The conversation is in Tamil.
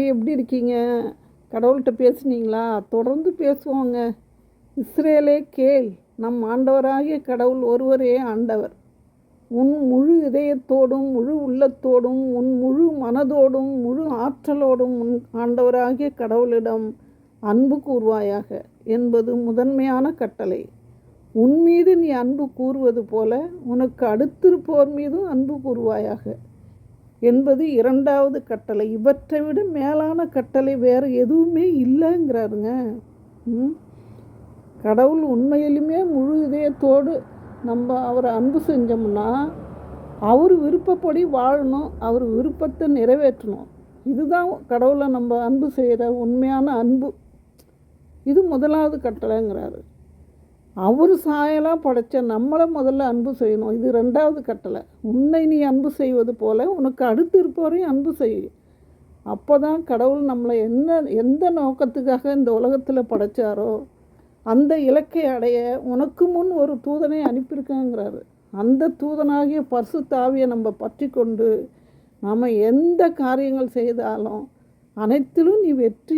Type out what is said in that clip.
எப்படி இருக்கீங்க? கடவுள்கிட்ட பேசுனீங்களா? தொடர்ந்து பேசுவோங்க. இஸ்ரவேலே கேள், நம் ஆண்டவராகிய கடவுள் ஒருவரே ஆண்டவர். உன் முழு இதயத்தோடும் முழு உள்ளத்தோடும் உன் முழு மனதோடும் முழு ஆற்றலோடும் உன் ஆண்டவராகிய கடவுளிடம் அன்பு கூர்வாயாக என்பது முதன்மையான கட்டளை. உன் மீது நீ அன்பு கூறுவது போல உனக்கு அடுத்திருப்போர் மீதும் அன்பு கூறுவாயாக என்பது இரண்டாவது கட்டளை. இவற்றை விட மேலான கட்டளை வேறு எதுவுமே இல்லைங்கிறாருங்க. கடவுள் உண்மையிலுமே முழு இதயத்தோடு நம்ம அவரை அன்பு செஞ்சோம்னா அவர் விருப்பப்படி வாழணும், அவர் விருப்பத்தை நிறைவேற்றணும். இதுதான் கடவுளை நம்ம அன்பு செய்கிற உண்மையான அன்பு. இது முதலாவது கட்டளைங்கிறாரு. அவர் சாயலாக படைத்த நம்மளை முதல்ல அன்பு செய்யணும். இது ரெண்டாவது கட்டளை. உன்னை நீ அன்பு செய்வது போல் உனக்கு அடுத்து இருப்பவரையும் அன்பு செய்யும். அப்போ தான் கடவுள் நம்மளை எந்த நோக்கத்துக்காக இந்த உலகத்தில் படைத்தாரோ அந்த இலக்கை அடைய உனக்கு முன் ஒரு தூதனை அனுப்பியிருக்கேங்கிறாரு. அந்த தூதனாகிய பரிசுத்த ஆவியை நம்ம பற்றி கொண்டு நாம் எந்த காரியங்கள் செய்தாலும் அனைத்திலும் நீ வெற்றி